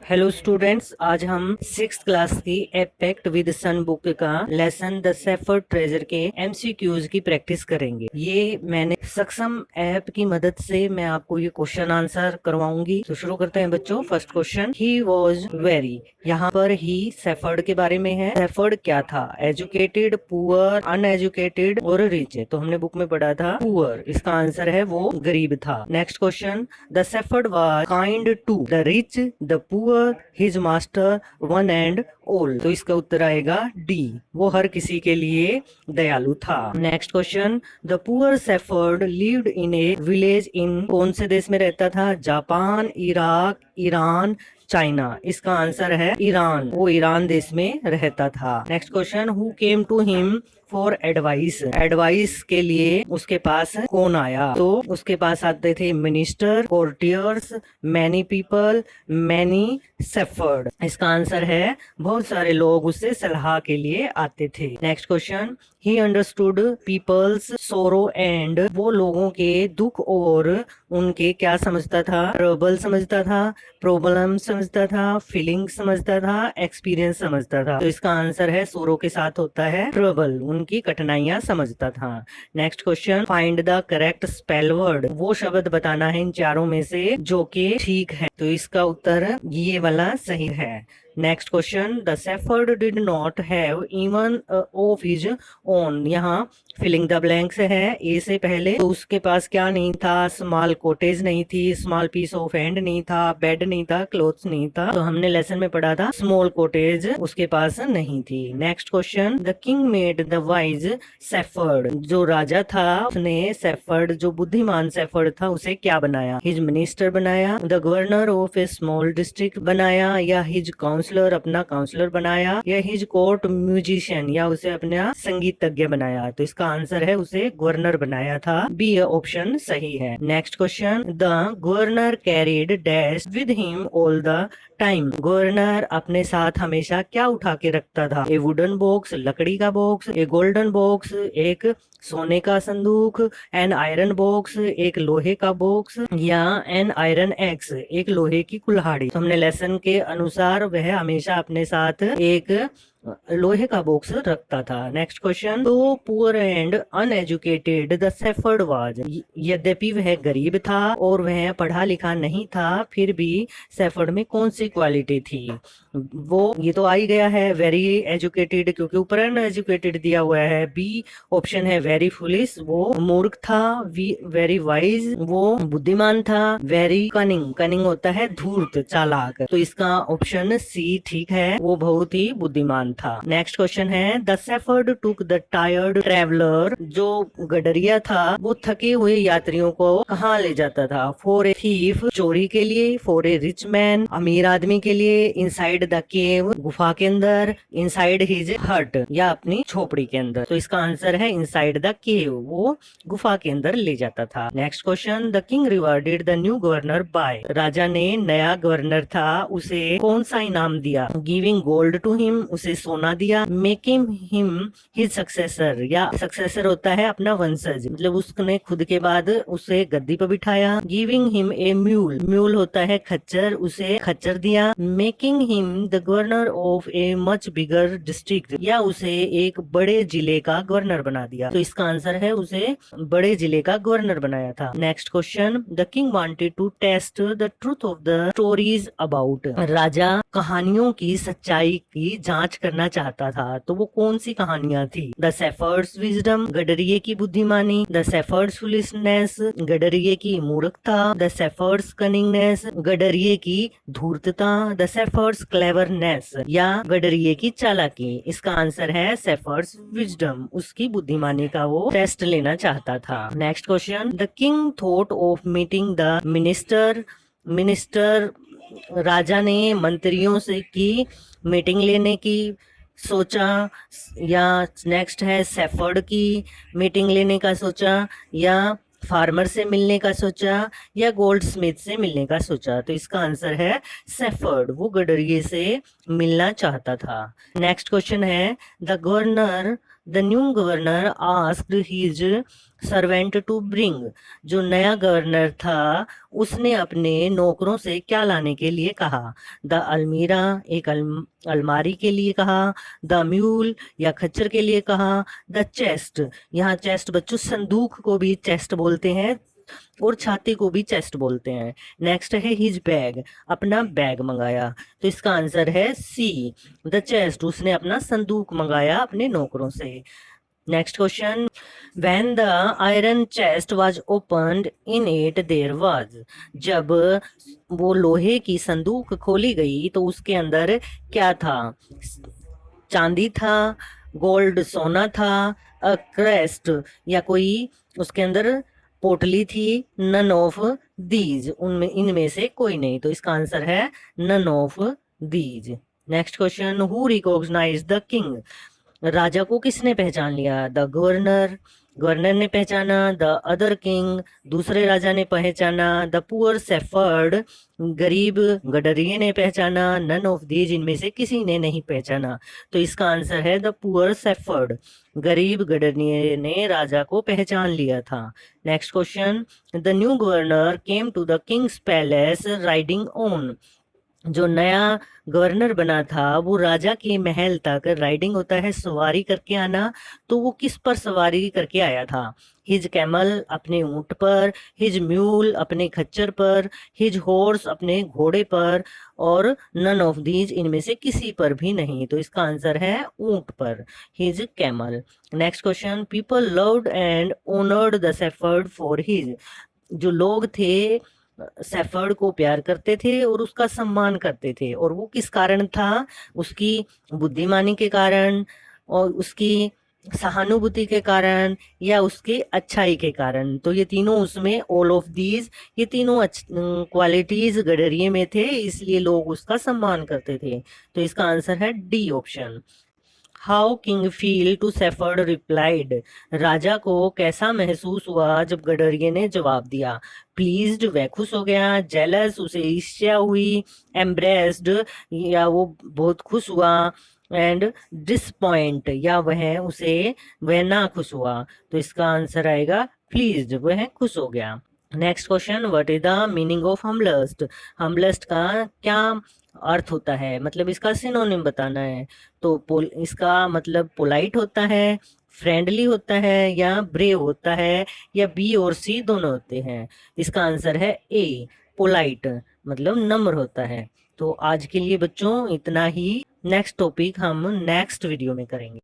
Hello students, आज हम six class की a pact with sun book का लेसन द सेफर्ड ट्रेजर के एमसीक्यूज की प्रैक्टिस करेंगे। ये मैंने सक्षम ऐप की मदद से मैं आपको ये क्वेश्चन आंसर करवाऊंगी। तो शुरू करते हैं बच्चों। First question, he was very. यहाँ पर ही सेफर्ड के बारे में है। सेफर्ड क्या था? एजुकेटेड, पुअर, अनएजुकेटेड और रिच। तो हमने बुक में पढ़ा था पुअर, इसका आंसर है वो गरीब था। Next question, the shepherd was kind to the rich, the poor, his master, one and all. तो इसका उत्तर आएगा डी, वो हर किसी के लिए दयालु था। Next question, the poor shepherd lived in a village in. कौन से देश में रहता था? Japan, Iraq, Iran, China. इसका आंसर है ईरान, वो ईरान देश में रहता था। Next question, who came to him for advice. Advice के लिए उसके पास कौन आया? तो उसके पास आते थे minister, courtiers, many people, many shepherd. इसका आंसर है बहुत सारे लोग उससे सलाह के लिए आते थे। Next question, he understood peoples sorrow and. वो लोगों के दुख और उनके क्या समझता था? ट्रबल समझता था, प्रॉब्लम समझता था, फीलिंग समझता था, एक्सपीरियंस समझता था। तो इसका आंसर है सोरो के साथ होता है ट्रबल, उनकी कठिनाइयां समझता था। Next question, find the correct spell word. वो शब्द बताना है इन चारों में से जो कि ठीक है। तो इसका उत्तर ये वाला सही है। Next question, the shepherd did not have even of his own. यहाँ फिलिंग द ब्लैंक्स है ए से पहले। तो उसके पास क्या नहीं था? स्मॉल कॉटेज नहीं थी, स्मॉल पीस ऑफ हैंड नहीं था, बेड नहीं था, क्लोथ्स नहीं था। तो हमने लेसन में पढ़ा था स्मॉल कॉटेज उसके पास नहीं थी। Next question, the king made the wise shepherd. जो राजा था उसने सेफर्ड, जो बुद्धिमान सेफर्ड था, उसे क्या बनाया? हिज मिनिस्टर बनाया, the governor of A small district बनाया, या हिज काउंसलर, अपना काउंसलर बनाया, या हिज कोर्ट म्यूजिशियन, या उसे अपना संगीतज्ञ बनाया? तो इसका आंसर है उसे गवर्नर बनाया था। बी ऑप्शन सही है। Next question, the governor carried dash with him all the time. Governor अपने साथ हमेशा क्या उठा के रखता था? ए वुडन बॉक्स, लकड़ी का बॉक्स, ए गोल्डन बॉक्स, एक सोने का संदूक, एन आयरन बॉक्स, एक लोहे का बॉक्स, या एन आयरन एक्स, एक लोहे की कुल्हाड़ी। तो हमने लेसन के अनुसार वह हमेशा अपने साथ एक लोहे का बॉक्स रखता था। नेक्स्ट क्वेश्चन, तो poor and uneducated the shepherd was. यद्यपि वह गरीब था और वह पढ़ा लिखा नहीं था, फिर भी सेफर्ड में कौन सी क्वालिटी थी? वो ये तो आ ही गया है वेरी एजुकेटेड, क्योंकि ऊपर अनएजुकेटेड दिया हुआ है। बी ऑप्शन है वेरी फुलिश, वो मूर्ख था। वेरी वाइज, वो बुद्धिमान था। वेरी कनिंग, कनिंग होता है धूर्त, चालाक। तो इसका ऑप्शन सी ठीक है, वो बहुत ही बुद्धिमान था। नेक्स्ट क्वेश्चन है, the shepherd took the tired traveller. जो गडरिया था वो थके हुए यात्रियों को कहाँ ले जाता था? फॉर ए थीफ, चोरी के लिए, फॉर ए रिच मैन, अमीर आदमी के लिए, इनसाइड द केव, गुफा के अंदर, इनसाइड हिज हट, या अपनी झोपड़ी के अंदर। तो इसका आंसर है इनसाइड द केव, वो गुफा के अंदर ले जाता था। Next question, the king rewarded the new governor by. राजा ने नया गवर्नर था उसे कौन सा इनाम दिया? गिविंग गोल्ड टू हिम, उसे सोना दिया। मेकिंग हिम हिज सक्सेसर, या सक्सेसर होता है अपना वंशज, मतलब उसने खुद के बाद उसे गद्दी पर बिठाया। Giving him a mule, mule होता है खच्चर, उसे खच्चर दिया। Making him the governor of a much bigger district, या उसे एक बड़े जिले का गवर्नर बना दिया। तो इसका आंसर है उसे बड़े जिले का गवर्नर बनाया था। Next question, the king wanted to test the truth of the stories about. राजा कहानियों की सच्चाई की जांच करना चाहता था, तो वो कौन सी कहानियां थी? द सेफर्ड्स विजडम, गडरिये की बुद्धिमानी, द सेफर्ड्स फुलिशनेस, गडरिये की मूर्खता, द सेफर्ड्स कनिंगनेस, गडरिये की धूर्तता, द सेफर्ड्स क्लेवरनेस, या गडरिये की चालाकी। इसका आंसर है सेफर्ड्स विजडम, उसकी बुद्धिमानी का वो टेस्ट लेना चाहता था। Next question, the king thought of meeting the minister. Minister, राजा ने मंत्रियों से की मीटिंग लेने की सोचा, या नेक्स्ट है सेफर्ड की मीटिंग लेने का सोचा, या फार्मर से मिलने का सोचा, या गोल्ड स्मिथ से मिलने का सोचा? तो इसका आंसर है सेफर्ड, वो गडरिये से मिलना चाहता था। नेक्स्ट क्वेश्चन है, the governor the new governor asked his servant to bring. जो नया गवर्नर था उसने अपने नौकरों से क्या लाने के लिए कहा? द अलमीरा, एक अलमारी के लिए कहा। द म्यूल, या खच्चर के लिए कहा। द चेस्ट, यहाँ चेस्ट बच्चों संदूक को भी चेस्ट बोलते हैं और छाती को भी चेस्ट बोलते हैं। नेक्स्ट है हिज बैग, अपना बैग मंगाया। तो इसका आंसर है सी, द चेस्ट, उसने अपना संदूक मंगाया अपने नौकरों से। Next question, when the iron chest was opened in it there was. जब वो लोहे की संदूक खोली गई तो उसके अंदर क्या था? चांदी था, गोल्ड सोना था, अ क्रेस्ट, या कोई उसके अंदर पोटली थी। नन ऑफ दीज, उनमें इनमें से कोई नहीं। तो इसका आंसर है none of these. Next question, who recognise the king. राजा को किसने पहचान लिया? द गवर्नर, गवर्नर ने पहचाना। द अदर किंग, दूसरे राजा ने पहचाना। द पुअर शेफर्ड, गरीब गडरिये ने पहचाना। नन ऑफ दीज, इनमें से किसी ने नहीं पहचाना। तो इसका आंसर है द पुअर शेफर्ड, गरीब गडरिये ने राजा को पहचान लिया था। Next question, the new governor came to the king's palace riding on. जो नया गवर्नर बना था वो राजा के महल तक, राइडिंग होता है सवारी करके आना, तो वो किस पर सवारी करके आया था? हिज कैमल, अपने ऊंट पर। हिज म्यूल, अपने खच्चर पर। हिज हॉर्स, अपने घोड़े पर। और नन ऑफ दीज, इनमें से किसी पर भी नहीं। तो इसका आंसर है ऊंट पर, his camel. Next question, people loved and honoured the shepherd for his. जो लोग थे शेफर्ड को प्यार करते थे और उसका सम्मान करते थे, और वो किस कारण था? उसकी बुद्धिमानी के कारण, और उसकी सहानुभूति के कारण, या उसकी अच्छाई के कारण। तो ये तीनों उसमें, ऑल ऑफ दीज, ये तीनों क्वालिटीज गडरिये में थे, इसलिए लोग उसका सम्मान करते थे। तो इसका आंसर है D option. How king feel to shepherd replied. राजा को कैसा महसूस हुआ जब गडरिये ने जवाब दिया? प्लीज्ड, वह खुश हो गया। जेलस, उसे ईर्ष्या हुई। एम्ब्रेस्ड, या वो बहुत खुश हुआ। एंड डिसपॉइंट, या वह ना खुश हुआ। तो इसका आंसर आएगा प्लीज्ड, वह खुश हो गया। Next question, what is the meaning of humblest. Humblest का क्या अर्थ होता है, मतलब इसका सिनोनिम बताना है। तो इसका मतलब पोलाइट होता है, फ्रेंडली होता है, या ब्रेव होता है, या बी और सी दोनों होते हैं। इसका आंसर है ए, पोलाइट, मतलब नम्र होता है। तो आज के लिए बच्चों इतना ही। नेक्स्ट टॉपिक हम नेक्स्ट वीडियो में करेंगे।